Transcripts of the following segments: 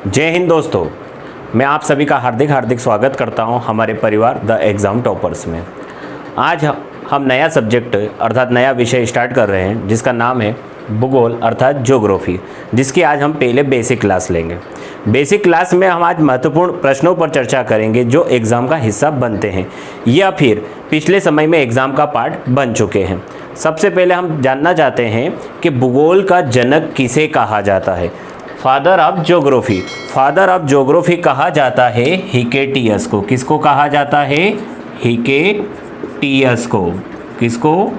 जय हिंद दोस्तों, मैं आप सभी का हार्दिक हार्दिक स्वागत करता हूं हमारे परिवार द एग्ज़ाम टॉपर्स में। आज हम नया सब्जेक्ट अर्थात नया विषय स्टार्ट कर रहे हैं जिसका नाम है भूगोल अर्थात ज्योग्राफी, जिसकी आज हम पहले बेसिक क्लास लेंगे। बेसिक क्लास में हम आज महत्वपूर्ण प्रश्नों पर चर्चा करेंगे जो एग्ज़ाम का हिस्सा बनते हैं या फिर पिछले समय में एग्ज़ाम का पार्ट बन चुके हैं। सबसे पहले हम जानना चाहते हैं कि भूगोल का जनक किसे कहा जाता है। Father of geography, father of geography कहा जाता है हिकेटियस को। किसको कहा जाता है? हिकेटियस को। किसको?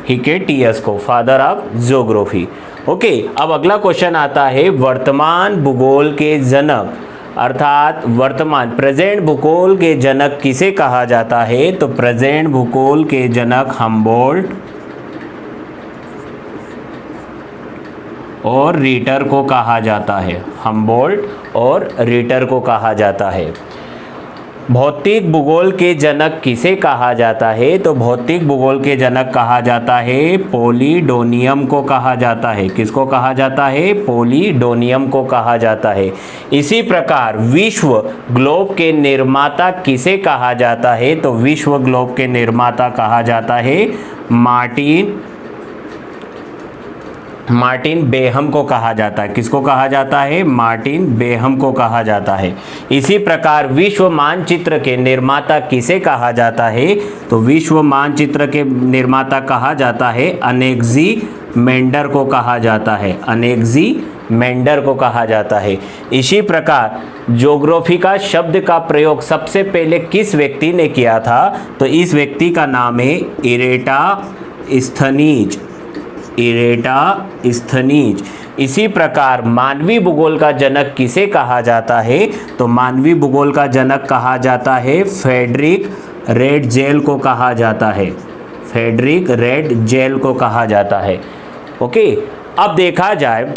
हिकेटियस को, फादर ऑफ ज्योग्राफी। ओके, अब अगला क्वेश्चन आता है वर्तमान भूगोल के जनक अर्थात वर्तमान प्रेजेंट भूगोल के जनक किसे कहा जाता है? तो प्रेजेंट भूगोल के जनक हम्बोल्ट और रीटर को कहा जाता है। हम्बोल्ट और रीटर को कहा जाता है। भौतिक भूगोल के जनक किसे कहा जाता है? तो भौतिक भूगोल के जनक कहा जाता है पोलिडोनियम को कहा जाता है। किसको कहा जाता है? पोलिडोनियम को कहा जाता है। इसी प्रकार विश्व ग्लोब के निर्माता किसे कहा जाता है? तो विश्व ग्लोब के निर्माता कहा जाता है मार्टिन बेहम को कहा जाता है। किसको कहा जाता है? मार्टिन बेहम को कहा जाता है। इसी प्रकार विश्व मानचित्र के निर्माता किसे कहा जाता है? तो विश्व मानचित्र के निर्माता कहा जाता है अनेक्सिमेंडर को कहा जाता है। अनेक्सिमेंडर को कहा जाता है। इसी प्रकार ज्योग्राफी का शब्द का प्रयोग सबसे पहले किस व्यक्ति ने किया था? तो इस व्यक्ति का नाम है इरेटास्थनीज। इरेटास्थनीज। इसी प्रकार मानवीय भूगोल का जनक किसे कहा जाता है? तो मानवीय भूगोल का जनक कहा जाता है फ्रेडरिक रेडजेल को कहा जाता है। फ्रेडरिक रेडजेल को कहा जाता है। ओके, अब देखा जाए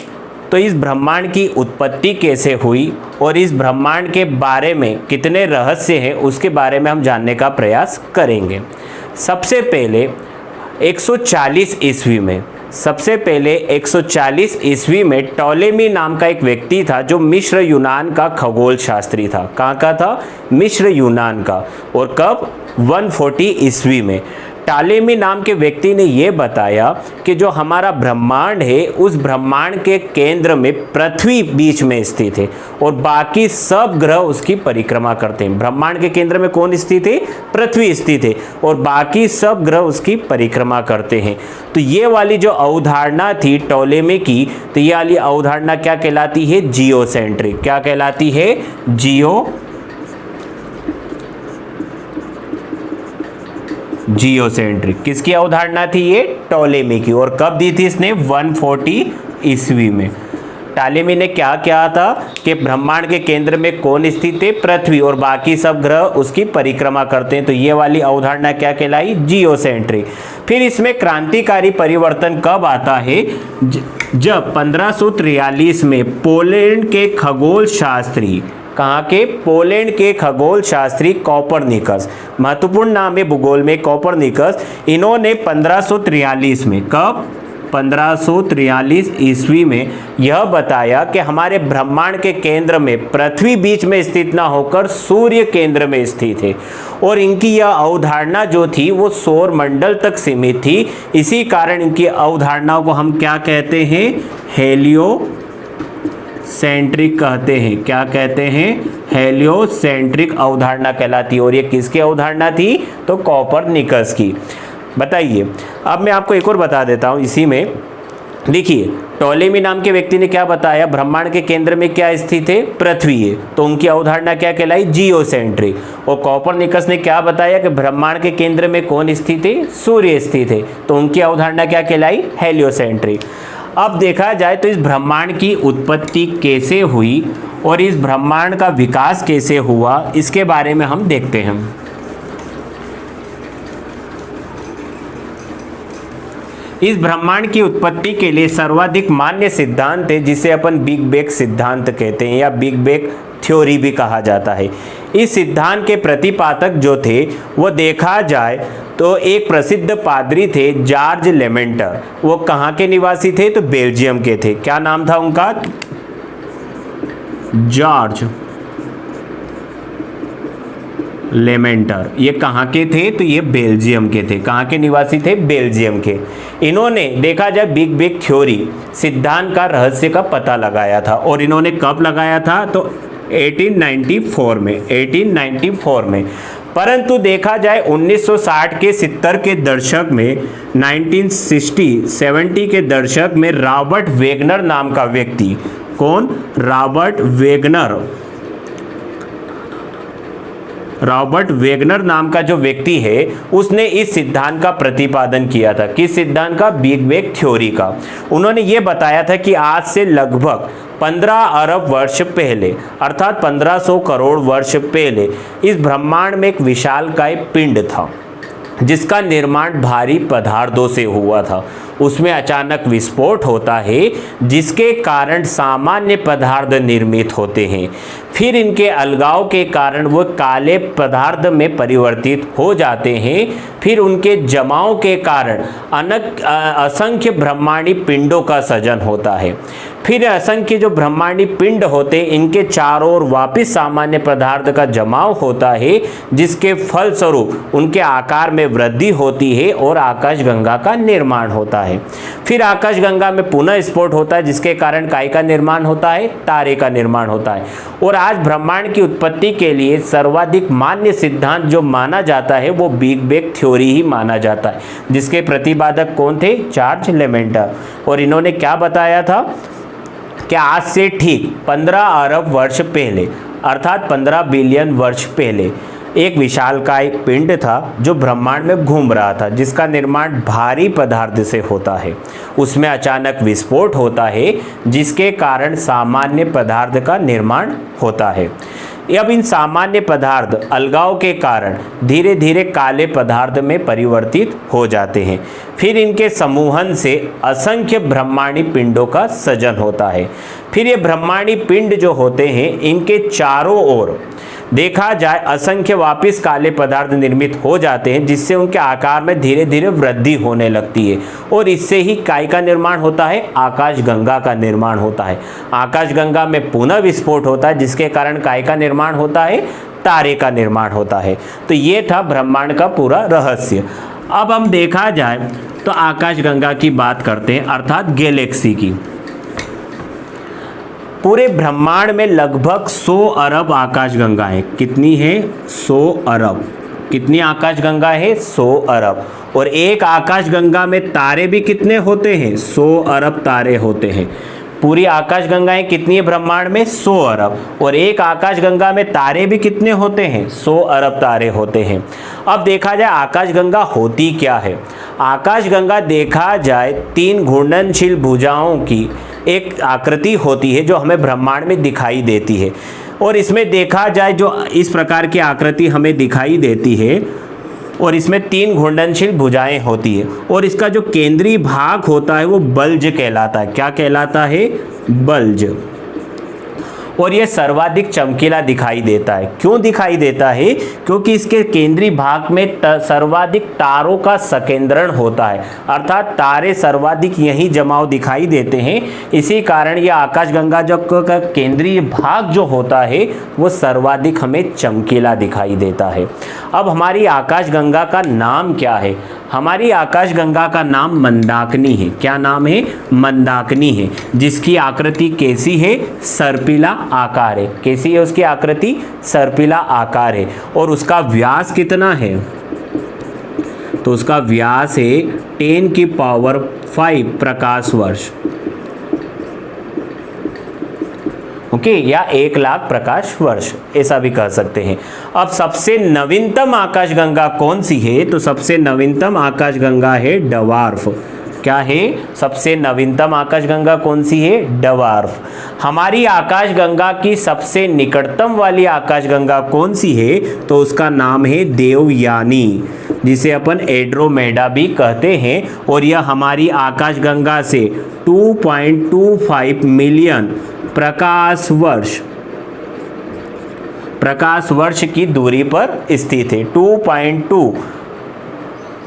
तो इस ब्रह्मांड की उत्पत्ति कैसे हुई और इस ब्रह्मांड के बारे में कितने रहस्य हैं उसके बारे में हम जानने का प्रयास करेंगे। सबसे पहले 140 ईस्वी में 140 ईस्वी में टॉलेमी नाम का एक व्यक्ति था जो मिस्र यूनान का खगोल शास्त्री था। कहाँ का था? मिस्र यूनान का। और कब? 140 ईस्वी में टॉलेमी नाम के व्यक्ति ने यह बताया कि जो हमारा ब्रह्मांड है उस ब्रह्मांड के केंद्र में पृथ्वी बीच में स्थित है और बाकी सब ग्रह उसकी परिक्रमा करते हैं। ब्रह्मांड के केंद्र में कौन स्थित है? पृथ्वी स्थित है और बाकी सब ग्रह उसकी परिक्रमा करते हैं। तो ये वाली जो अवधारणा थी टॉलेमी की, तो ये वाली अवधारणा क्या कहलाती है? जियोसेंट्रिक। क्या कहलाती है? जियोसेंट्रिक। किसकी अवधारणा थी ये? टॉलेमी की। और कब दी थी इसने? 140 ईस्वी में। टॉलेमी ने क्या किया था कि ब्रह्मांड के केंद्र में कौन स्थित है? पृथ्वी, और बाकी सब ग्रह उसकी परिक्रमा करते हैं। तो ये वाली अवधारणा क्या कहलाई? जियोसेंट्रिक। फिर इसमें क्रांतिकारी परिवर्तन कब आता है? जब 1543 में पोलैंड के खगोल शास्त्री, कहाँ के? पोलैंड के खगोल शास्त्री कोपरनिकस, महत्वपूर्ण नाम है भूगोल में कोपरनिकस, इन्होंने 1543 में, कब? 1543 ईस्वी में यह बताया कि हमारे ब्रह्मांड के केंद्र में पृथ्वी बीच में स्थित ना होकर सूर्य केंद्र में स्थित है। और इनकी यह अवधारणा जो थी वो सौर मंडल तक सीमित थी। इसी कारण इनकी अवधारणाओं को हम क्या कहते हैं? हेलियोसेंट्रिक कहते हैं। क्या कहते हैं? हेलियोसेंट्रिक अवधारणा कहलाती है। और ये किसकी अवधारणा थी? तो कोपरनिकस की। बताइए, अब मैं आपको एक और बता देता हूँ इसी में। देखिए, टॉलेमी नाम के व्यक्ति ने क्या बताया? ब्रह्मांड के केंद्र में क्या स्थित है? पृथ्वी है। तो उनकी अवधारणा क्या कहलाई? जियोसेंट्रिक। और कोपरनिकस ने क्या बताया कि ब्रह्मांड के केंद्र में कौन स्थित है? सूर्य स्थित है। तो उनकी अवधारणा क्या कहलाई? हेलियोसेंट्रिक। अब देखा जाए तो इस ब्रह्मांड की उत्पत्ति कैसे हुई और इस ब्रह्मांड का विकास कैसे हुआ, इसके बारे में हम देखते हैं। इस ब्रह्मांड की उत्पत्ति के लिए सर्वाधिक मान्य सिद्धांत है जिसे अपन बिग बैंग सिद्धांत कहते हैं या बिग बैंग थ्योरी भी कहा जाता है। इस सिद्धांत के प्रतिपादक जो थे वो देखा जाए तो एक प्रसिद्ध पादरी थे जॉर्ज लेमेंटर। वो कहाँ के निवासी थे? तो बेल्जियम के थे। क्या नाम था उनका? जॉर्ज लेमेंटर। ये कहाँ के थे? तो ये बेल्जियम के थे। कहाँ के निवासी थे? बेल्जियम के। इन्होंने देखा जाए बिग बैंग थ्योरी सिद्धांत का रहस्य का पता लगाया था। और इन्होंने कब लगाया था? तो 1894 में, 1894 में। परंतु देखा जाए 1960 के 70 के दशक में, 1960-70 के दशक में रॉबर्ट वेगनर नाम का व्यक्ति, कौन? रॉबर्ट वेगनर नाम का जो व्यक्ति है उसने इस सिद्धांत का प्रतिपादन किया था। किस सिद्धांत का? बिग बैंग थ्योरी का। उन्होंने ये बताया था कि आज से लगभग 15 अरब वर्ष पहले, अर्थात 1500 करोड़ वर्ष पहले, इस ब्रह्मांड में एक विशालकाय पिंड था जिसका निर्माण भारी पदार्थों से हुआ था। उसमें अचानक विस्फोट होता है जिसके कारण सामान्य पदार्थ निर्मित होते हैं। फिर इनके अलगाव के कारण वो काले पदार्थ में परिवर्तित हो जाते हैं। फिर उनके जमाव के कारण असंख्य ब्रह्मांडी पिंडों का सृजन होता है। फिर असंख्य जो ब्रह्मांडी पिंड होते हैं इनके चारों ओर वापिस सामान्य पदार्थ का जमाव होता है जिसके फलस्वरूप उनके आकार में वृद्धि होती है और आकाशगंगा का निर्माण होता है। फिर आकाशगंगा में पुनः स्फोट होता है जिसके कारण काय का निर्माण होता है? तारे का निर्माण होता है। और आज ब्रह्मांड की उत्पत्ति के लिए सर्वाधिक मान्य सिद्धांत जो माना जाता है वो बिग बैंग थ्योरी ही माना जाता है, जिसके प्रतिपादक कौन थे? जॉर्ज लेमेंटर। और इन्होंने क्या बताया था कि आज से ठीक 15 अरब वर्ष पहले, अर्थात 15 बिलियन वर्ष पहले, एक विशालकाय पिंड था जो ब्रह्मांड में घूम रहा था जिसका निर्माण भारी पदार्थ से होता है। उसमें अचानक विस्फोट होता है जिसके कारण सामान्य पदार्थ का निर्माण होता है। अब इन सामान्य पदार्थ अलगाव के कारण धीरे धीरे काले पदार्थ में परिवर्तित हो जाते हैं। फिर इनके समूहन से असंख्य ब्रह्मांडी पिंडों का सृजन होता है। फिर ये ब्रह्मांडी पिंड जो होते हैं इनके चारों ओर देखा जाए असंख्य वापिस काले पदार्थ निर्मित हो जाते हैं जिससे उनके आकार में धीरे धीरे वृद्धि होने लगती है। और इससे ही काय का निर्माण होता है? आकाशगंगा का निर्माण होता है। आकाशगंगा में पुनः विस्फोट होता है जिसके कारण काय का निर्माण होता है? तारे का निर्माण होता है। तो ये था ब्रह्मांड का पूरा रहस्य। अब हम देखा जाए तो आकाशगंगा की बात करते हैं, अर्थात गैलेक्सी की। पूरे ब्रह्मांड में लगभग 100 अरब आकाशगंगाएं। कितनी है? 100 अरब। कितनी आकाशगंगा है? 100 अरब। और एक आकाशगंगा में तारे भी कितने होते हैं? 100 अरब तारे होते हैं। पूरी आकाशगंगाएं कितनी है ब्रह्मांड में? 100 अरब। और एक आकाशगंगा में तारे भी कितने होते हैं? 100 अरब तारे होते हैं। अब देखा जाए आकाशगंगा होती क्या है। आकाशगंगा देखा जाए 3 घूर्णनशील भुजाओं की एक आकृति होती है जो हमें ब्रह्मांड में दिखाई देती है। और इसमें देखा जाए जो इस प्रकार की आकृति हमें दिखाई देती है और इसमें 3 घूर्णनशील भुजाएं होती है। और इसका जो केंद्रीय भाग होता है वो बल्ज कहलाता है। क्या कहलाता है? बल्ज। और यह सर्वाधिक चमकीला दिखाई देता है। क्यों दिखाई देता है? क्योंकि इसके केंद्रीय भाग में सर्वाधिक तारों का संकेंद्रण होता है, अर्थात तारे सर्वाधिक यहीं जमाव दिखाई देते हैं। इसी कारण यह आकाशगंगा जो का केंद्रीय भाग जो होता है वो सर्वाधिक हमें चमकीला दिखाई देता है। अब हमारी आकाशगंगा का नाम क्या है? हमारी आकाशगंगा का नाम मंदाकिनी है। क्या नाम है? मंदाकिनी है, जिसकी आकृति कैसी है? सर्पिला आकार है। कैसी है उसकी आकृति? सर्पिला आकार है। और उसका व्यास कितना है? तो उसका व्यास है 10⁵ प्रकाश वर्ष। ओके, या 1,00,000 प्रकाश वर्ष, ऐसा भी कह सकते हैं। अब सबसे नवीनतम आकाशगंगा कौन सी है? तो सबसे नवीनतम आकाशगंगा है डवार्फ। क्या है? सबसे नवीनतम आकाशगंगा कौन सी है? डवार्फ। हमारी आकाशगंगा की सबसे निकटतम वाली आकाशगंगा कौन सी है? तो उसका नाम है देवयानी, जिसे अपन एंड्रोमेडा भी कहते हैं। और यह हमारी आकाशगंगा से 2.25 मिलियन प्रकाश वर्ष की दूरी पर स्थित है। 2.25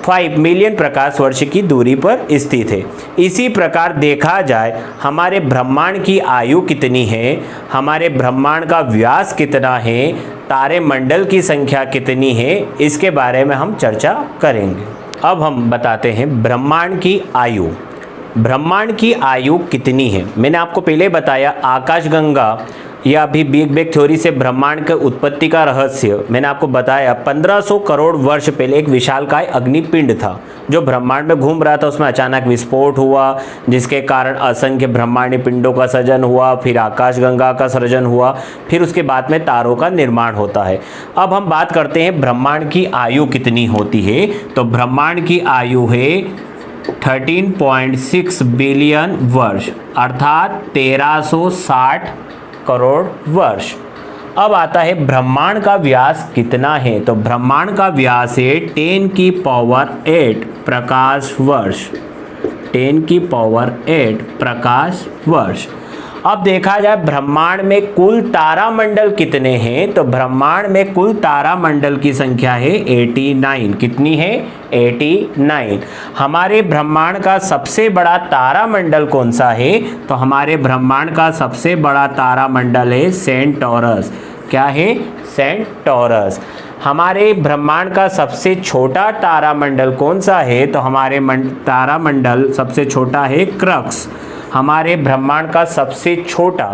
5 मिलियन प्रकाश वर्ष की दूरी पर स्थित है। इसी प्रकार देखा जाए हमारे ब्रह्मांड की आयु कितनी है, हमारे ब्रह्मांड का व्यास कितना है, तारे मंडल की संख्या कितनी है, इसके बारे में हम चर्चा करेंगे। अब हम बताते हैं ब्रह्मांड की आयु। ब्रह्मांड की आयु कितनी है? मैंने आपको पहले बताया आकाशगंगा या अभी बिग बैंग थ्योरी से ब्रह्मांड के उत्पत्ति का रहस्य मैंने आपको बताया। 1500 करोड़ वर्ष पहले एक विशालकाय अग्निपिंड था जो ब्रह्मांड में घूम रहा था, उसमें अचानक विस्फोट हुआ जिसके कारण असंख्य ब्रह्मांडीय पिंडों का सृजन हुआ, फिर आकाशगंगा का सृजन हुआ, फिर उसके बाद में तारों का निर्माण होता है। अब हम बात करते हैं ब्रह्मांड की आयु कितनी होती है। तो ब्रह्मांड की आयु है 13.6 बिलियन वर्ष अर्थात 1360 करोड़ वर्ष। अब आता है ब्रह्मांड का व्यास कितना है। तो ब्रह्मांड का व्यास है 10⁸ प्रकाश वर्ष, 10⁸ प्रकाश वर्ष। अब देखा जाए ब्रह्मांड में कुल तारामंडल कितने हैं। तो ब्रह्मांड में कुल तारामंडल की संख्या है 89। कितनी है? 89। हमारे ब्रह्मांड का सबसे बड़ा तारामंडल कौन सा है? तो हमारे ब्रह्मांड का सबसे बड़ा तारामंडल है सेंटोरस। क्या है? सेंटोरस। हमारे ब्रह्मांड का सबसे छोटा तारामंडल कौन सा है? तो हमारे तारामंडल सबसे छोटा है क्रक्स। हमारे ब्रह्मांड का सबसे छोटा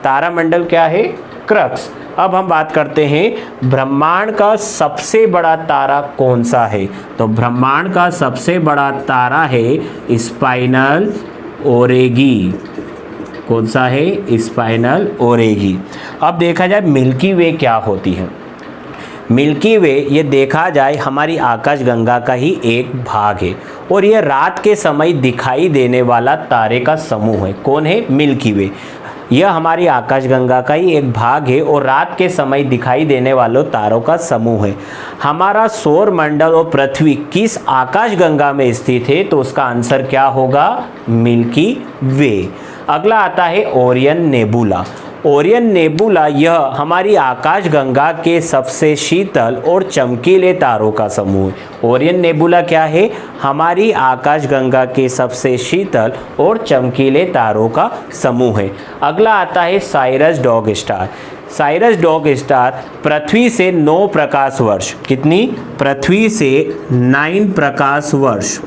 तारामंडल क्या है? क्रक्स। अब हम बात करते हैं ब्रह्मांड का सबसे बड़ा तारा कौन सा है। तो ब्रह्मांड का सबसे बड़ा तारा है स्पाइनल ओरेगी। कौन सा है? स्पाइनल ओरेगी। अब देखा जाए मिल्की वे क्या होती है। मिल्की वे ये देखा जाए हमारी आकाशगंगा का ही एक भाग है और यह रात के समय दिखाई देने वाला तारे का समूह है। कौन है? मिल्की वे। यह हमारी आकाशगंगा का ही एक भाग है और रात के समय दिखाई देने वालों तारों का समूह है। हमारा सौर मंडल और पृथ्वी किस आकाशगंगा में स्थित है? तो उसका आंसर क्या होगा? मिल्की वे। अगला आता है ओरियन नेबुला। ओरियन नेबुला यह हमारी आकाशगंगा के सबसे शीतल और चमकीले तारों का समूह है। ओरियन नेबुला क्या है? हमारी आकाशगंगा के सबसे शीतल और चमकीले तारों का समूह है। अगला आता है Sirius dog star. Sirius dog star पृथ्वी से 9 प्रकाश वर्ष, कितनी? पृथ्वी से 9 प्रकाश वर्ष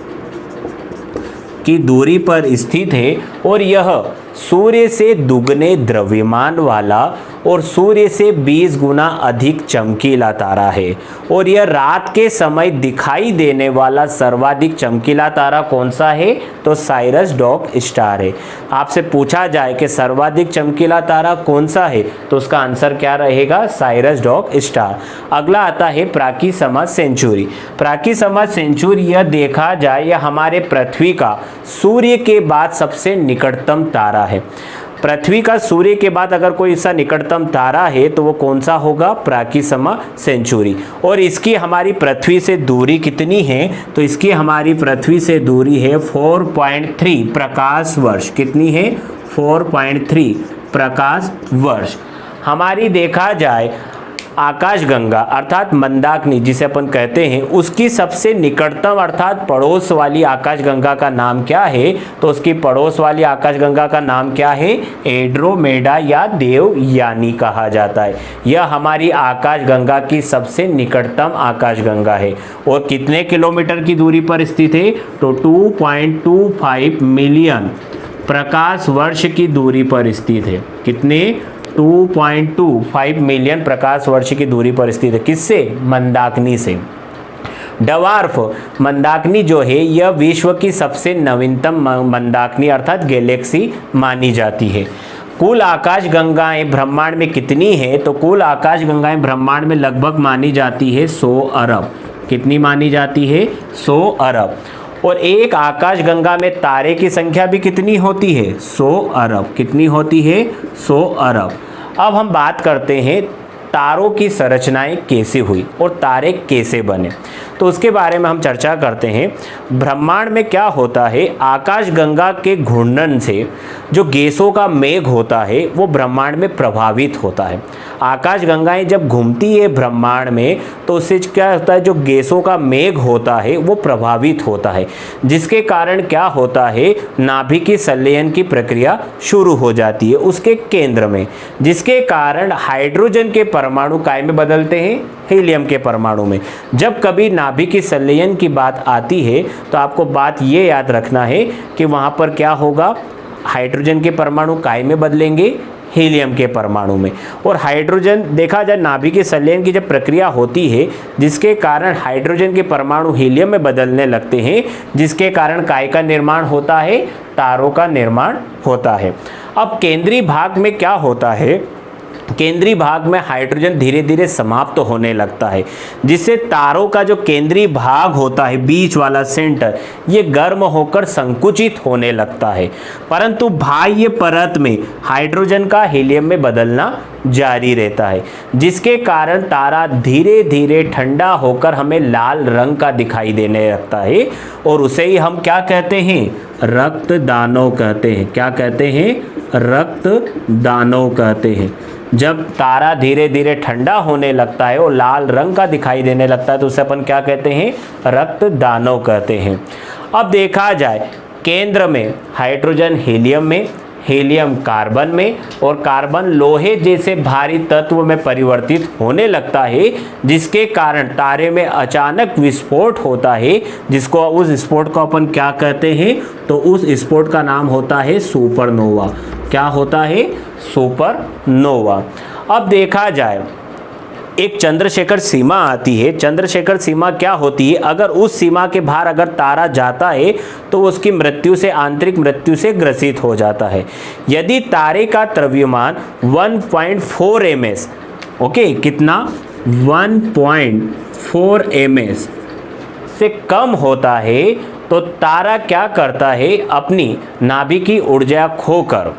की दूरी पर स्थित है और यह सूर्य से दुगने द्रव्यमान वाला और सूर्य से 20 गुना अधिक चमकीला तारा है और यह रात के समय दिखाई देने वाला सर्वाधिक चमकीला तारा कौन सा है? तो साइरस डॉग स्टार है। आपसे पूछा जाए कि सर्वाधिक चमकीला तारा कौन सा है तो उसका आंसर क्या रहेगा? Cyrus dog star. अगला आता है प्राकिसमा सेंचुरी। प्राकिसमा सेंचुरी यह देखा जाए यह हमारे पृथ्वी का सूर्य के बाद सबसे निकटतम तारा है। पृथ्वी का सूर्य के बाद अगर कोई ऐसा निकटतम तारा है तो वो कौन सा होगा? प्राकिसमा सेंचुरी। और इसकी हमारी पृथ्वी से दूरी कितनी है? तो इसकी हमारी पृथ्वी से दूरी है 4.3 प्रकाश वर्ष। कितनी है? 4.3 प्रकाश वर्ष। हमारी देखा जाए आकाशगंगा अर्थात मंदाकिनी जिसे अपन कहते हैं उसकी सबसे निकटतम अर्थात पड़ोस वाली आकाशगंगा का नाम क्या है? तो उसकी पड़ोस वाली आकाशगंगा का नाम क्या है? एंड्रोमेडा या देवयानी कहा जाता है। यह हमारी आकाशगंगा की सबसे निकटतम आकाशगंगा है और कितने किलोमीटर की दूरी पर स्थित है? तो 2.25 मिलियन प्रकाश वर्ष की दूरी पर स्थित है। कितने? 2.25 मिलियन प्रकाश वर्ष की दूरी पर स्थित है। किससे? मंदाकिनी से। डवार्फ मंदाकिनी जो है यह विश्व की सबसे नवीनतम मंदाकिनी अर्थात गैलेक्सी मानी जाती है। कुल आकाशगंगाएं ब्रह्मांड में कितनी है? तो कुल आकाशगंगाएं ब्रह्मांड में लगभग मानी जाती है 100 अरब। कितनी मानी जाती है? 100 अरब। और एक आकाशगंगा में तारे की संख्या भी कितनी होती है? 100 अरब। कितनी होती है? 100 अरब। अब हम बात करते हैं तारों की संरचनाएं कैसे हुई और तारे कैसे बने। तो तो उसके बारे में हम चर्चा करते हैं। ब्रह्मांड में क्या होता है, आकाशगंगा के घूर्णन से जो गैसों का मेघ होता है वो ब्रह्मांड में प्रभावित होता है। आकाशगंगाएं जब घूमती है ब्रह्मांड में तो उससे क्या होता है, जो गैसों का मेघ होता है वो प्रभावित होता है, जिसके कारण क्या होता है, नाभिकीय संलयन की प्रक्रिया शुरू हो जाती है उसके केंद्र में, जिसके कारण हाइड्रोजन के परमाणु काय में बदलते हैं, हीलियम के परमाणु में। जब कभी नाभिकीय संलयन की बात आती है तो आपको बात ये याद रखना है कि वहाँ पर क्या होगा, हाइड्रोजन के परमाणु काय में बदलेंगे, हीलियम के परमाणु में। और हाइड्रोजन देखा जाए, नाभिकीय संलयन की जब प्रक्रिया होती है जिसके कारण हाइड्रोजन के परमाणु हीलियम में बदलने लगते हैं, जिसके कारण काय का निर्माण होता है, तारों का निर्माण होता है। अब केंद्रीय भाग में क्या होता है, केंद्रीय भाग में हाइड्रोजन धीरे धीरे समाप्त होने लगता है, जिससे तारों का जो केंद्रीय भाग होता है, बीच वाला सेंटर, ये गर्म होकर संकुचित होने लगता है। परंतु बाह्य परत में हाइड्रोजन का हीलियम में बदलना जारी रहता है, जिसके कारण तारा धीरे धीरे ठंडा होकर हमें लाल रंग का दिखाई देने लगता है। और उसे ही हम क्या कहते हैं, रक्त दानव कहते हैं। क्या कहते हैं, रक्त दानव कहते हैं। जब तारा धीरे धीरे ठंडा होने लगता है और लाल रंग का दिखाई देने लगता है तो उसे अपन क्या कहते हैं, रक्त दानव कहते हैं। अब देखा जाए, केंद्र में हाइड्रोजन हीलियम में, हीलियम कार्बन में, और कार्बन लोहे जैसे भारी तत्व में परिवर्तित होने लगता है, जिसके कारण तारे में अचानक विस्फोट होता है, जिसको उस विस्फोट को अपन क्या कहते हैं, तो उस विस्फोट का नाम होता है सुपरनोवा। क्या होता है, सुपरनोवा। अब देखा जाए, एक चंद्रशेखर सीमा आती है। चंद्रशेखर सीमा क्या होती है, अगर उस सीमा के बाहर अगर तारा जाता है तो उसकी मृत्यु से, आंतरिक मृत्यु से ग्रसित हो जाता है। यदि तारे का द्रव्यमान 1.4 ms, ओके, कितना, 1.4 ms से कम होता है तो तारा क्या करता है, अपनी नाभिकीय ऊर्जा खोकर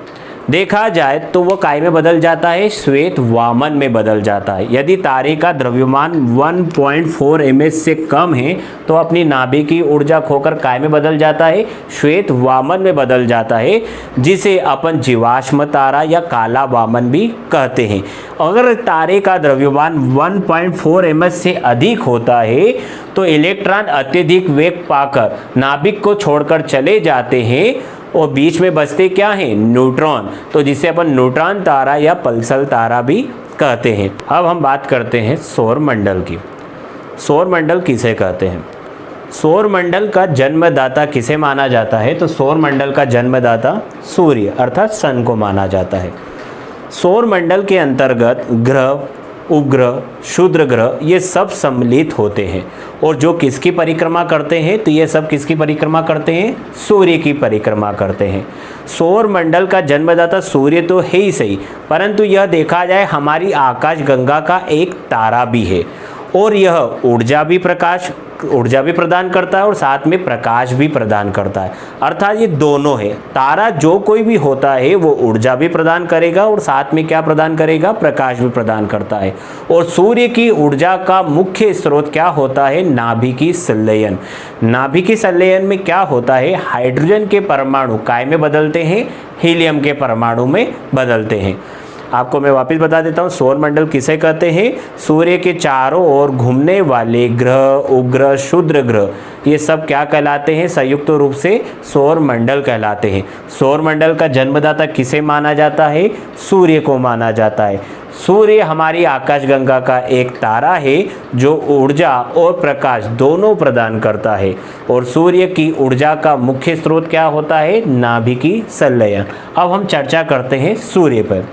देखा जाए तो वो काय में बदल जाता है, श्वेत वामन में बदल जाता है। यदि तारे का द्रव्यमान 1.4 ms से कम है तो अपनी नाभिकीय ऊर्जा खोकर काय में बदल जाता है, श्वेत वामन में बदल जाता है, जिसे अपन जीवाश्म तारा या काला वामन भी कहते हैं। अगर तारे का द्रव्यमान 1.4 ms से अधिक होता है तो इलेक्ट्रॉन अत्यधिक वेग पाकर नाभिक को छोड़कर चले जाते हैं और बीच में बचते क्या हैं, न्यूट्रॉन, तो जिसे अपन न्यूट्रॉन तारा या पल्सर तारा भी कहते हैं। अब हम बात करते हैं सौर मंडल की। सौर मंडल किसे कहते हैं, सौर मंडल का जन्मदाता किसे माना जाता है, तो सौर मंडल का जन्मदाता सूर्य अर्थात सन को माना जाता है। सौर मंडल के अंतर्गत ग्रह, उपग्रह, क्षुद्र ग्रह, ये सब सम्मिलित होते हैं। और जो किसकी परिक्रमा करते हैं, तो ये सब किसकी परिक्रमा करते हैं, सूर्य की परिक्रमा करते हैं। सौर मंडल का जन्मदाता सूर्य तो है ही सही, परंतु यह देखा जाए हमारी आकाशगंगा का एक तारा भी है, और यह ऊर्जा भी प्रदान करता है और साथ में प्रकाश भी प्रदान करता है। अर्थात ये दोनों है, तारा जो कोई भी होता है वो ऊर्जा भी प्रदान करेगा और साथ में क्या प्रदान करेगा, प्रकाश भी प्रदान करता है। और सूर्य की ऊर्जा का मुख्य स्रोत क्या होता है, नाभिकीय संलयन। नाभिकीय संलयन में क्या होता है, हाइड्रोजन के परमाणु काय में बदलते हैं, हीलियम के परमाणु में बदलते हैं। आपको मैं वापस बता देता हूँ, सौर मंडल किसे कहते हैं, सूर्य के चारों ओर घूमने वाले ग्रह, उपग्रह, क्षुद्र ग्रह, ये सब क्या कहलाते हैं, संयुक्त रूप से सौर मंडल कहलाते हैं। सौर मंडल का जन्मदाता किसे माना जाता है, सूर्य को माना जाता है। सूर्य हमारी आकाशगंगा का एक तारा है जो ऊर्जा और प्रकाश दोनों प्रदान करता है, और सूर्य की ऊर्जा का मुख्य स्रोत क्या होता है, नाभिकीय संलयन। अब हम चर्चा करते हैं सूर्य पर।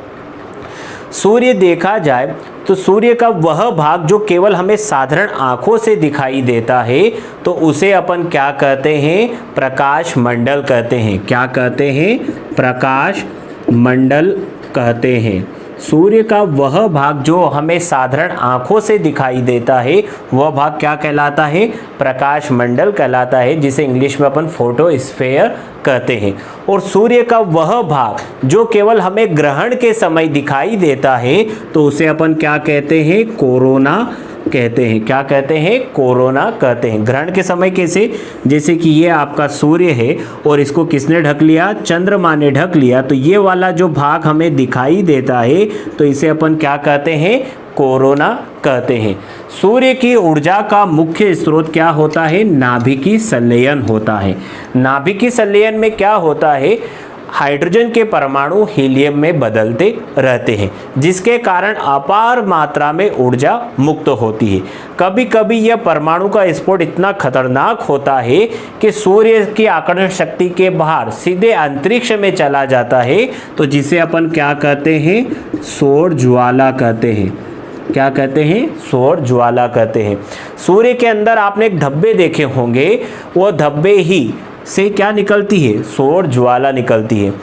सूर्य देखा जाए तो सूर्य का वह भाग जो केवल हमें साधारण आंखों से दिखाई देता है तो उसे अपन क्या कहते हैं, प्रकाश मंडल कहते हैं। क्या कहते हैं, प्रकाश मंडल कहते हैं। सूर्य का वह भाग जो हमें साधारण आंखों से दिखाई देता है वह भाग क्या कहलाता है, प्रकाश मंडल कहलाता है, जिसे इंग्लिश में अपन फोटोस्फीयर कहते हैं। और सूर्य का वह भाग जो केवल हमें ग्रहण के समय दिखाई देता है तो उसे अपन क्या कहते हैं, कोरोना कहते हैं। क्या कहते हैं? कोरोना कहते हैं। ग्रहण के समय कैसे? जैसे कि ये आपका सूर्य है और इसको किसने ढक लिया? चंद्रमा ने ढक लिया। तो ये वाला जो भाग हमें दिखाई देता है तो इसे अपन क्या कहते हैं? कोरोना कहते हैं। सूर्य की ऊर्जा का मुख्य स्रोत क्या होता है? नाभिकीय संलयन होता है। नाभिकीय संलयन में क्या होता है? हाइड्रोजन के परमाणु हीलियम में बदलते रहते हैं, जिसके कारण अपार मात्रा में ऊर्जा मुक्त होती है। कभी कभी यह परमाणु का विस्फोट इतना खतरनाक होता है कि सूर्य की आकर्षण शक्ति के बाहर सीधे अंतरिक्ष में चला जाता है, तो जिसे अपन क्या कहते हैं? सौर ज्वाला कहते हैं। क्या कहते हैं? सौर ज्वाला कहते हैं। सूर्य के अंदर आपने एक धब्बे देखे होंगे, वो धब्बे ही से क्या निकलती है? सौर ज्वाला निकलती है।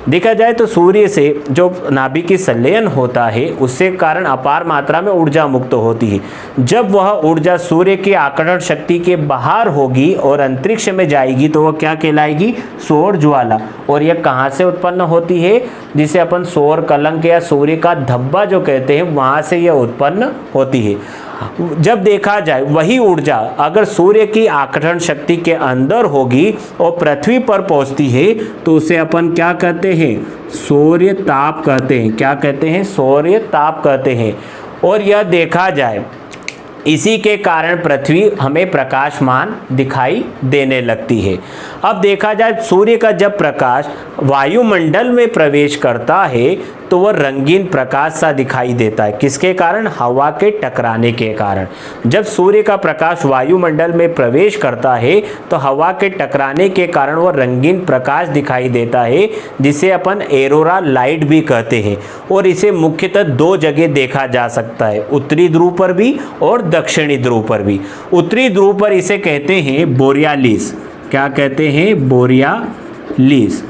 देखा जाए तो सूर्य से जो नाभिकीय संलयन होता है उससे कारण अपार मात्रा में ऊर्जा मुक्त होती है। जब वह ऊर्जा सूर्य की आकर्षण शक्ति के बाहर होगी और अंतरिक्ष में जाएगी तो वह क्या कहलाएगी? सौर ज्वाला। और यह कहाँ से उत्पन्न होती है? जिसे अपन सौर कलंक या सूर्य का धब्बा जो कहते हैं, वहाँ से यह उत्पन्न होती है। जब देखा जाए वही ऊर्जा अगर सूर्य की आकर्षण शक्ति के अंदर होगी और पृथ्वी पर पहुंचती है तो उसे अपन क्या कहते हैं? सूर्य ताप कहते हैं। क्या कहते हैं? सूर्य ताप कहते हैं। और यह देखा जाए इसी के कारण पृथ्वी हमें प्रकाशमान दिखाई देने लगती है। अब देखा जाए सूर्य का जब प्रकाश वायुमंडल में प्रवेश करता है तो वह रंगीन प्रकाश सा दिखाई देता है। किसके कारण? हवा के टकराने के कारण। जब सूर्य का प्रकाश वायुमंडल में प्रवेश करता है तो हवा के टकराने के कारण वह रंगीन प्रकाश दिखाई देता है, जिसे अपन एरोरा लाइट भी कहते हैं। और इसे मुख्यतः दो जगह देखा जा सकता है, उत्तरी ध्रुव पर भी और दक्षिणी ध्रुव पर भी। उत्तरी ध्रुव पर इसे कहते हैं बोरियालिस। क्या कहते हैं? बोरियालिस,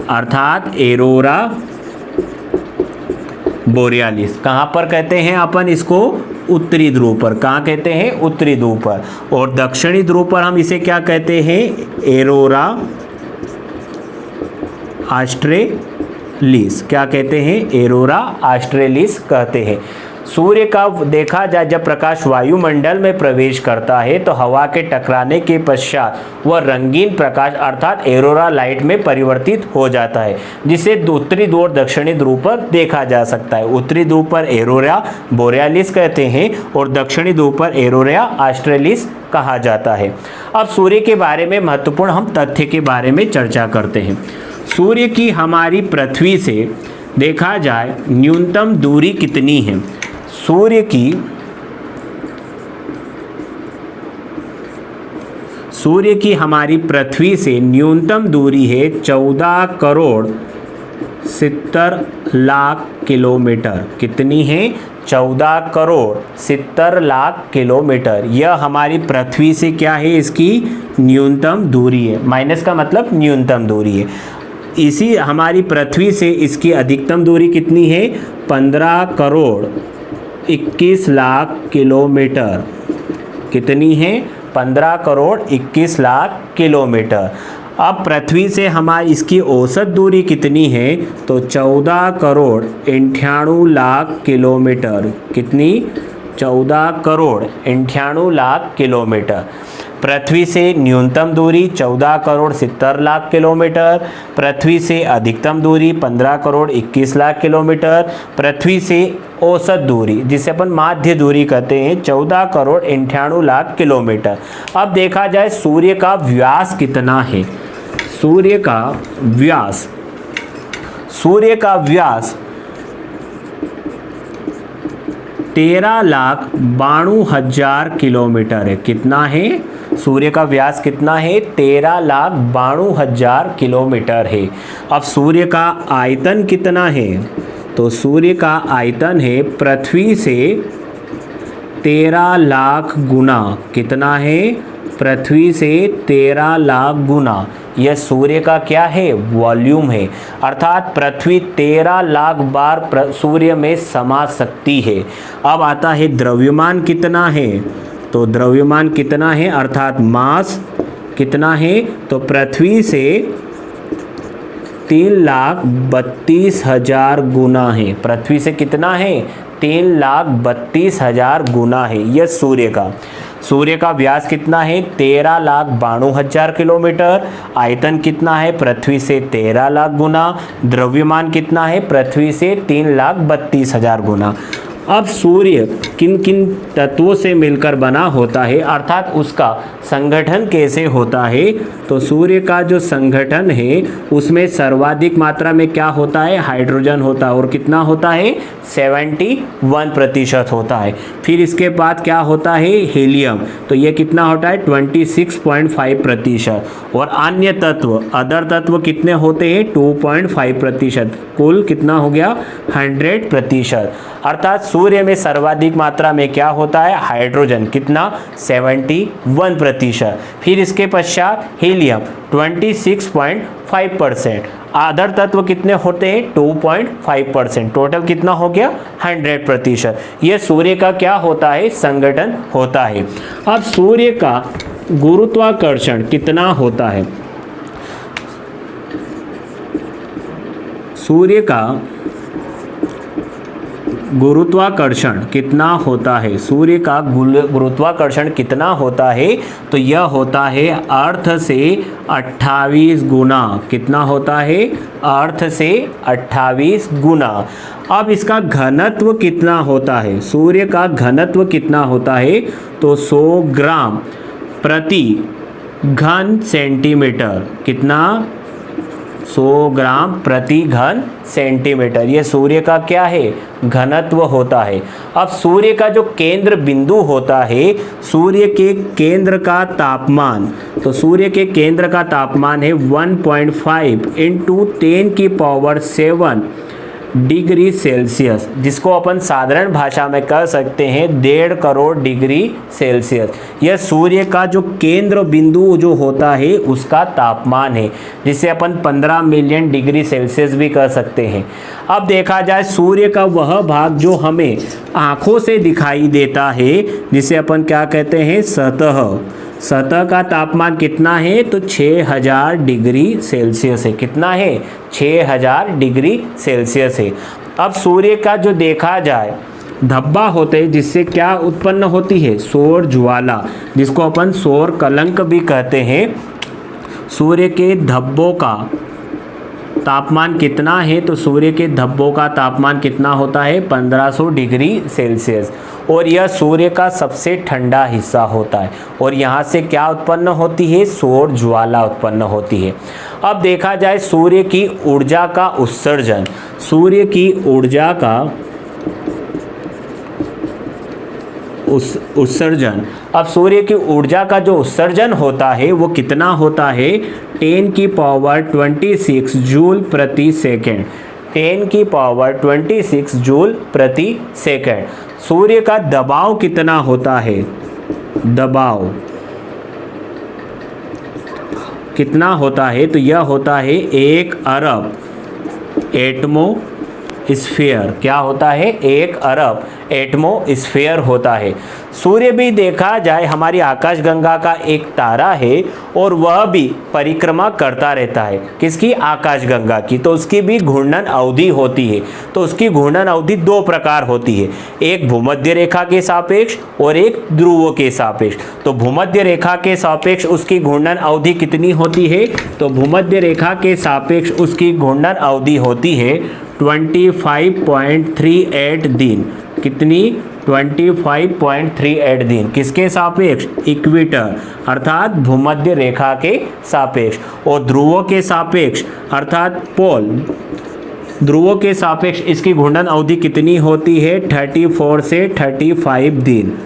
अर्थात एरोरा बोरियालिस। कहाँ पर कहते हैं अपन इसको? उत्तरी ध्रुव पर। कहाँ कहते हैं? उत्तरी ध्रुव पर। और दक्षिणी ध्रुव पर हम इसे क्या कहते हैं? Aurora australis. क्या कहते हैं? एरोरा ऑस्ट्रेलिस कहते हैं। सूर्य का देखा जाए जब प्रकाश वायुमंडल में प्रवेश करता है तो हवा के टकराने के पश्चात वह रंगीन प्रकाश अर्थात एरोरा लाइट में परिवर्तित हो जाता है, जिसे उत्तरी ध्रुव और दक्षिणी ध्रुव पर देखा जा सकता है। उत्तरी ध्रुव पर एरोरा बोरियालिस कहते हैं और दक्षिणी ध्रुव पर एरोरा ऑस्ट्रेलिस कहा जाता है। अब सूर्य के बारे में महत्वपूर्ण हम तथ्य के बारे में चर्चा करते हैं। सूर्य की हमारी पृथ्वी से देखा जाए न्यूनतम दूरी कितनी है? सूर्य की हमारी पृथ्वी से न्यूनतम दूरी है 14 करोड़ 70 लाख किलोमीटर। कितनी है? 14 करोड़ 70 लाख किलोमीटर। यह हमारी पृथ्वी से क्या है? इसकी न्यूनतम दूरी है। माइनस का मतलब न्यूनतम दूरी है। इसी हमारी पृथ्वी से इसकी अधिकतम दूरी कितनी है? 15 करोड़ 21 लाख किलोमीटर। कितनी है? 15 करोड़ 21 लाख किलोमीटर। अब पृथ्वी से हमारी इसकी औसत दूरी कितनी है? तो 14 करोड़ 98 लाख किलोमीटर। कितनी? 14 करोड़ 98 लाख किलोमीटर। पृथ्वी से न्यूनतम दूरी 14 करोड़ 70 लाख किलोमीटर, पृथ्वी से अधिकतम दूरी 15 करोड़ 21 लाख किलोमीटर, पृथ्वी से औसत दूरी जिसे अपन माध्य दूरी कहते हैं 14 करोड़ 98 लाख किलोमीटर। अब देखा जाए सूर्य का व्यास कितना है। सूर्य का व्यास 13,92,000 किलोमीटर है। कितना है? सूर्य का व्यास कितना है? 13,92,000 किलोमीटर है। अब सूर्य का आयतन कितना है? तो सूर्य का आयतन है पृथ्वी से 13 लाख गुना। कितना है? पृथ्वी से 13 लाख गुना। यह सूर्य का क्या है? वॉल्यूम है। अर्थात पृथ्वी 13 लाख बार सूर्य में समा सकती है। अब आता है द्रव्यमान कितना है। तो द्रव्यमान कितना है अर्थात मास कितना है? तो पृथ्वी से 3,32,000 गुना है। पृथ्वी से कितना है? 3,32,000 गुना है यह सूर्य का। सूर्य का व्यास कितना है? 13,92,000 किलोमीटर। आयतन कितना है? पृथ्वी से 13 लाख गुना। द्रव्यमान कितना है? पृथ्वी से 3,32,000 गुना। अब सूर्य किन किन तत्वों से मिलकर बना होता है, अर्थात उसका संगठन कैसे होता है? तो सूर्य का जो संगठन है उसमें सर्वाधिक मात्रा में क्या होता है? हाइड्रोजन होता है। और कितना होता है? 71% होता है। फिर इसके बाद क्या होता है? हीलियम। तो ये कितना होता है? 26.5%। और अन्य तत्व, अदर तत्व कितने होते हैं? 2.5%। कुल कितना हो गया? 100%। अर्थात सूर्य में सर्वाधिक मात्रा में क्या होता है? हाइड्रोजन। कितना? 71%। फिर इसके पश्चात हीलियम 26.5%। अदर तत्व कितने होते हैं? 2.5%। टोटल कितना हो गया? 100%। यह सूर्य का क्या होता है? संगठन होता है। अब सूर्य का गुरुत्वाकर्षण कितना होता है? सूर्य का गुरुत्वाकर्षण कितना होता है? सूर्य का गुरुत्वाकर्षण कितना होता है? तो यह होता है अर्थ से 28 गुना। कितना होता है? अर्थ से 28 गुना। अब इसका घनत्व कितना होता है? सूर्य का घनत्व कितना होता है? तो 100 ग्राम प्रति घन सेंटीमीटर। कितना? 100 ग्राम प्रति घन सेंटीमीटर। ये सूर्य का क्या है? घनत्व होता है। अब सूर्य का जो केंद्र बिंदु होता है, सूर्य के केंद्र का तापमान, तो सूर्य के केंद्र का तापमान है 1.5 × 10⁻⁷ डिग्री सेल्सियस, जिसको अपन साधारण भाषा में कह सकते हैं 1.5 करोड़ डिग्री सेल्सियस। यह सूर्य का जो केंद्र बिंदु जो होता है उसका तापमान है, जिसे अपन 15 मिलियन डिग्री सेल्सियस भी कह सकते हैं। अब देखा जाए सूर्य का वह भाग जो हमें आँखों से दिखाई देता है, जिसे अपन क्या कहते हैं? सतह। सतह का तापमान कितना है? तो 6000 डिग्री सेल्सियस है। कितना है? 6000 डिग्री सेल्सियस है। अब सूर्य का जो देखा जाए धब्बा होते हैं, जिससे क्या उत्पन्न होती है? सौर ज्वाला, जिसको अपन सौर कलंक भी कहते हैं। सूर्य के धब्बों का तापमान कितना है? तो सूर्य के धब्बों का तापमान कितना होता है? 1500 डिग्री सेल्सियस। और यह सूर्य का सबसे ठंडा हिस्सा होता है। और यहाँ से क्या उत्पन्न होती है? सौर ज्वाला उत्पन्न होती है। अब देखा जाए सूर्य की ऊर्जा का उत्सर्जन। सूर्य की ऊर्जा का उत्सर्जन। अब सूर्य की ऊर्जा का जो उत्सर्जन होता है वो कितना होता है? 10⁻26 जूल प्रति सेकेंड। 10⁻26 जूल प्रति सेकेंड। सूर्य का दबाव कितना होता है? दबाव कितना होता है? तो यह होता है 1 अरब एटमोस्फीयर। क्या होता है? 1 अरब एटमोस्फीयर होता है। सूर्य भी देखा जाए हमारी आकाशगंगा का एक तारा है, और वह भी परिक्रमा करता रहता है। किसकी? आकाशगंगा की। तो उसकी भी घूर्णन अवधि होती है। तो उसकी घूर्णन अवधि 2 प्रकार होती है, एक भूमध्य रेखा के सापेक्ष और एक ध्रुवों के सापेक्ष। तो भूमध्य रेखा के सापेक्ष उसकी घूर्णन अवधि कितनी होती है? तो भूमध्य रेखा के सापेक्ष उसकी घूर्णन अवधि होती है 25.38 दिन। कितनी? 25.38 दिन। किसके सापेक्ष? इक्वेटर अर्थात भूमध्य रेखा के सापेक्ष। और ध्रुवों के सापेक्ष अर्थात पोल, ध्रुवों के सापेक्ष इसकी घूर्णन अवधि कितनी होती है? 34 से 35 दिन।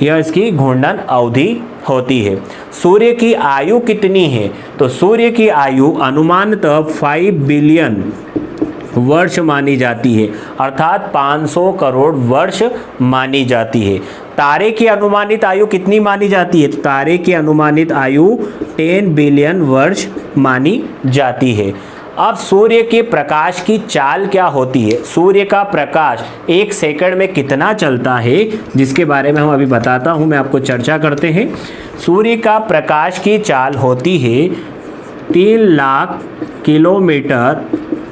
यह इसकी घूर्णन अवधि होती है। सूर्य की आयु कितनी है? तो सूर्य की आयु अनुमानतः 5 बिलियन वर्ष मानी जाती है, अर्थात 500 करोड़ वर्ष मानी जाती है। तारे की अनुमानित आयु कितनी मानी जाती है? तारे की अनुमानित आयु 10 बिलियन वर्ष मानी जाती है। अब सूर्य के प्रकाश की चाल क्या होती है? सूर्य का प्रकाश 1 सेकंड में कितना चलता है, जिसके बारे में हम अभी बताता हूं, मैं आपको चर्चा करते हैं। सूर्य का प्रकाश की चाल होती है 3 लाख किलोमीटर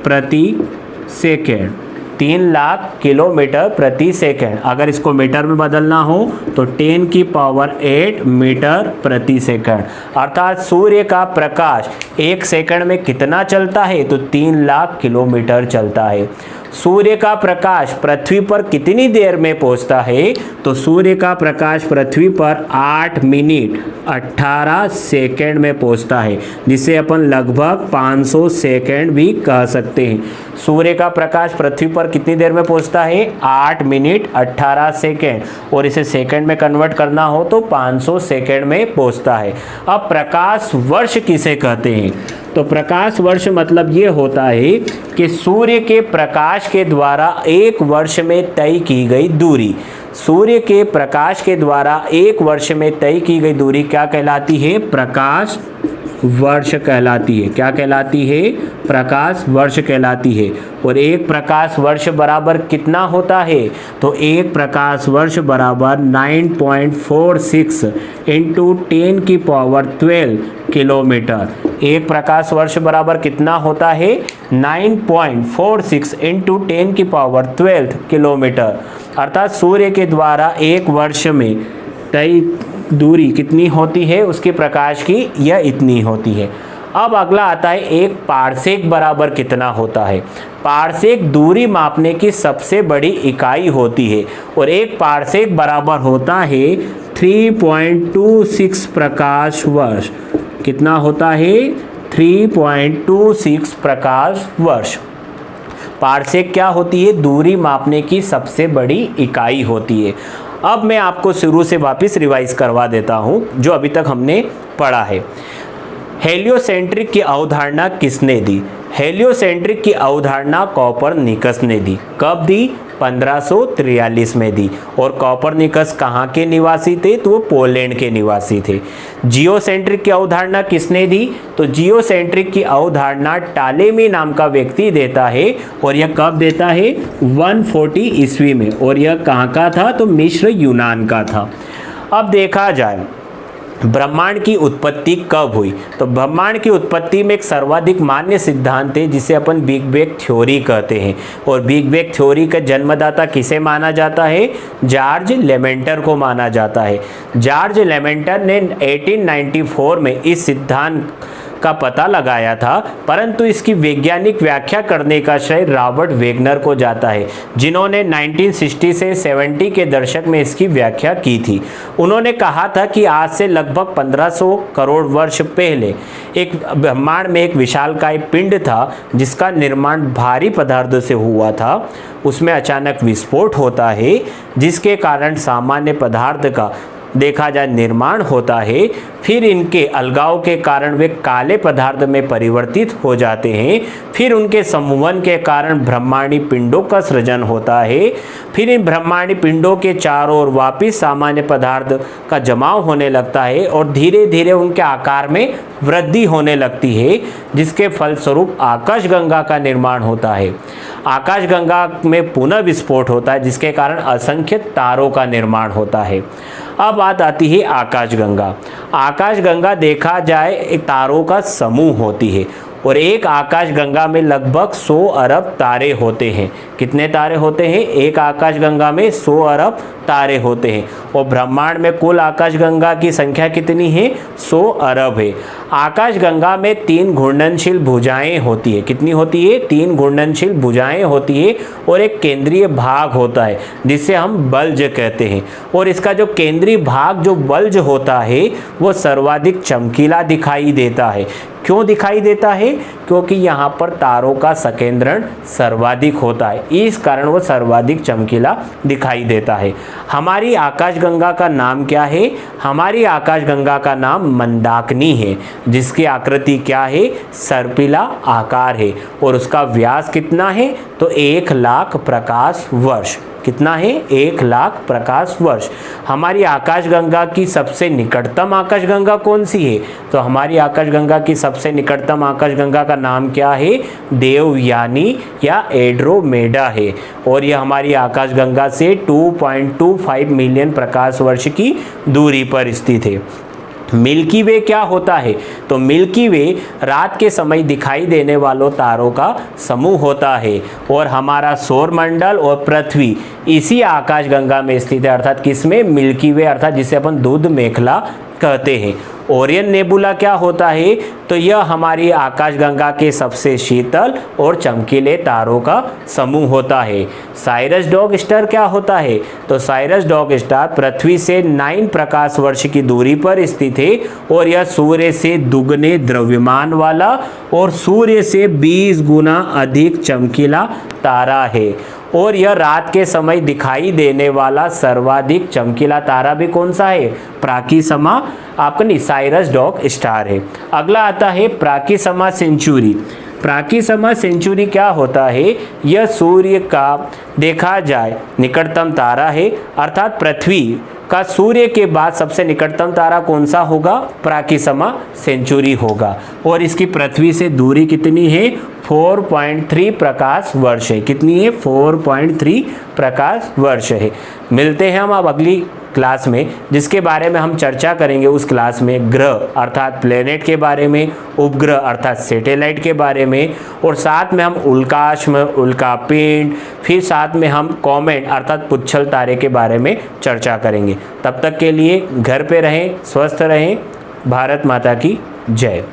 प्रति सेकेंड। 3 लाख किलोमीटर प्रति सेकेंड। अगर इसको मीटर में बदलना हो तो 10⁸ मीटर प्रति सेकेंड। अर्थात सूर्य का प्रकाश 1 सेकंड में कितना चलता है? तो 3 लाख किलोमीटर चलता है। सूर्य का प्रकाश पृथ्वी पर कितनी देर में पहुंचता है? तो सूर्य का प्रकाश पृथ्वी पर 8 मिनट 18 सेकंड में पहुंचता है, जिसे अपन लगभग 500 सेकंड भी कह सकते हैं। सूर्य का प्रकाश पृथ्वी पर कितनी देर में पहुंचता है? 8 मिनट 18 सेकंड, और इसे सेकंड में कन्वर्ट करना हो तो 500 सेकंड में पहुंचता है। अब प्रकाश वर्ष किसे कहते हैं? तो प्रकाश वर्ष मतलब ये होता है कि सूर्य के प्रकाश के द्वारा एक वर्ष में तय की गई दूरी। सूर्य के प्रकाश के द्वारा एक वर्ष में तय की गई दूरी क्या कहलाती है? प्रकाश वर्ष कहलाती है। क्या कहलाती है? प्रकाश वर्ष कहलाती है। और एक प्रकाश वर्ष बराबर कितना होता है? तो एक प्रकाश वर्ष बराबर 9.46 इंटू 10⁻12 किलोमीटर। एक प्रकाश वर्ष बराबर कितना होता है? 9.46 इंटू 10⁻12 किलोमीटर। अर्थात सूर्य के द्वारा एक वर्ष में तय दूरी कितनी होती है उसके प्रकाश की? यह इतनी होती है। अब अगला आता है एक पारसेक बराबर कितना होता है। पारसेक दूरी मापने की सबसे बड़ी इकाई होती है, और एक पारसेक बराबर होता है 3.26 प्रकाश वर्ष। कितना होता है? 3.26 प्रकाश वर्ष। पारसेक क्या होती है? दूरी मापने की सबसे बड़ी इकाई होती है। अब मैं आपको शुरू से वापस रिवाइज करवा देता हूं जो अभी तक हमने पढ़ा है। हेलियोसेंट्रिक की अवधारणा किसने दी? हेलियोसेंट्रिक की अवधारणा कोपरनिकस ने दी। कब दी? 1543 में दी। और कोपरनिकस कहाँ के निवासी थे? तो वो पोलैंड के निवासी थे। जियोसेंट्रिक की अवधारणा किसने दी? तो जियोसेंट्रिक की अवधारणा टालेमी नाम का व्यक्ति देता है, और यह कब देता है? 140 ईस्वी में। और यह कहाँ का था? तो मिस्र यूनान का था। अब देखा जाए ब्रह्मांड की उत्पत्ति कब हुई? तो ब्रह्मांड की उत्पत्ति में एक सर्वाधिक मान्य सिद्धांत है जिसे अपन बिग बैंग थ्योरी कहते हैं। और बिग बैंग थ्योरी का जन्मदाता किसे माना जाता है? जॉर्ज लेमेंटर को माना जाता है। जॉर्ज लेमेंटर ने 1894 में इस सिद्धांत का पता लगाया था, परंतु इसकी वैज्ञानिक व्याख्या करने का श्रेय रॉबर्ट वेगनर को जाता है, जिन्होंने 1960 से 70 के दशक में इसकी व्याख्या की थी। उन्होंने कहा था कि आज से लगभग 1500 करोड़ वर्ष पहले एक ब्रह्मांड में एक विशालकाय पिंड था जिसका निर्माण भारी पदार्थों से हुआ था। उसमें अचानक विस्फोट होता है जिसके कारण सामान्य पदार्थ का देखा जाए निर्माण होता है। फिर इनके अलगाव के कारण वे काले पदार्थ में परिवर्तित हो जाते हैं। फिर उनके समूहन के कारण ब्रह्मांडी पिंडों का सृजन होता है। फिर इन ब्रह्मांडी पिंडों के चारों ओर वापिस सामान्य पदार्थ का जमाव होने लगता है और धीरे धीरे उनके आकार में वृद्धि होने लगती है, जिसके फलस्वरूप आकाशगंगा का निर्माण होता है। आकाशगंगा में पुनः विस्फोट होता है जिसके कारण असंख्य तारों का निर्माण होता है। अब बात आती है आकाशगंगा। आकाशगंगा देखा जाए एक तारों का समूह होती है, और एक आकाशगंगा में लगभग 100 अरब तारे होते हैं। कितने तारे होते हैं? एक आकाशगंगा में 100 अरब तारे होते हैं। और ब्रह्मांड में कुल आकाशगंगा की संख्या कितनी है? 100 अरब है। आकाशगंगा में 3 घूर्णनशील भुजाएं होती है। कितनी होती है? 3 घूर्णनशील भुजाएं होती है, और एक केंद्रीय भाग होता है जिसे हम बल्ज कहते हैं। और इसका जो केंद्रीय भाग जो बल्ज होता है वो सर्वाधिक चमकीला दिखाई देता है। क्यों दिखाई देता है? क्योंकि यहाँ पर तारों का संकेंद्रण सर्वाधिक होता है, इस कारण वो सर्वाधिक चमकीला दिखाई देता है। हमारी आकाशगंगा का नाम क्या है? हमारी आकाशगंगा का नाम मंदाकिनी है, जिसकी आकृति क्या है? सर्पिला आकार है, और उसका व्यास कितना है? तो 1 लाख प्रकाश वर्ष। कितना है? 1 लाख प्रकाश वर्ष। हमारी आकाशगंगा की सबसे निकटतम आकाशगंगा कौन सी है? तो हमारी आकाशगंगा की सबसे निकटतम आकाशगंगा का नाम क्या है? देवयानी या एंड्रोमेडा है, और यह हमारी आकाशगंगा से 2.25 मिलियन प्रकाश वर्ष की दूरी पर स्थित है। मिल्की वे क्या होता है? तो मिल्की वे रात के समय दिखाई देने वालों तारों का समूह होता है और हमारा सौर मंडल और पृथ्वी इसी आकाशगंगा में स्थित है, अर्थात किसमें? मिल्की वे, अर्थात जिसे अपन दूध मेखला कहते हैं। ओरियन नेबुला क्या होता है? तो यह हमारी आकाशगंगा के सबसे शीतल और चमकीले तारों का समूह होता है। साइरस डॉग स्टार क्या होता है? तो साइरस डॉग स्टार पृथ्वी से 9 प्रकाश वर्ष की दूरी पर स्थित है और यह सूर्य से दुगने द्रव्यमान वाला और सूर्य से 20 गुना अधिक चमकीला तारा है और यह रात के समय दिखाई देने वाला सर्वाधिक चमकीला तारा भी कौन सा है? प्राकिसमा, आपका नहीं, साइरस डॉग स्टार है। अगला आता है प्राकिसमा सेंचुरी। प्राकिसमा सेंचुरी क्या होता है? यह सूर्य का देखा जाए निकटतम तारा है, अर्थात पृथ्वी का सूर्य के बाद सबसे निकटतम तारा कौन सा होगा? प्राकिसमा सेंचुरी होगा और इसकी पृथ्वी से दूरी कितनी है? 4.3 प्रकाश वर्ष है। कितनी है? 4.3 प्रकाश वर्ष है। मिलते हैं हम अब अगली क्लास में, जिसके बारे में हम चर्चा करेंगे उस क्लास में ग्रह अर्थात प्लेनेट के बारे में, उपग्रह अर्थात सैटेलाइट के बारे में, और साथ में हम उल्काश में उल्कापिंड, फिर साथ में हम कॉमेट अर्थात पुच्छल तारे के बारे में चर्चा करेंगे। तब तक के लिए घर पे रहें, स्वस्थ रहें। भारत माता की जय।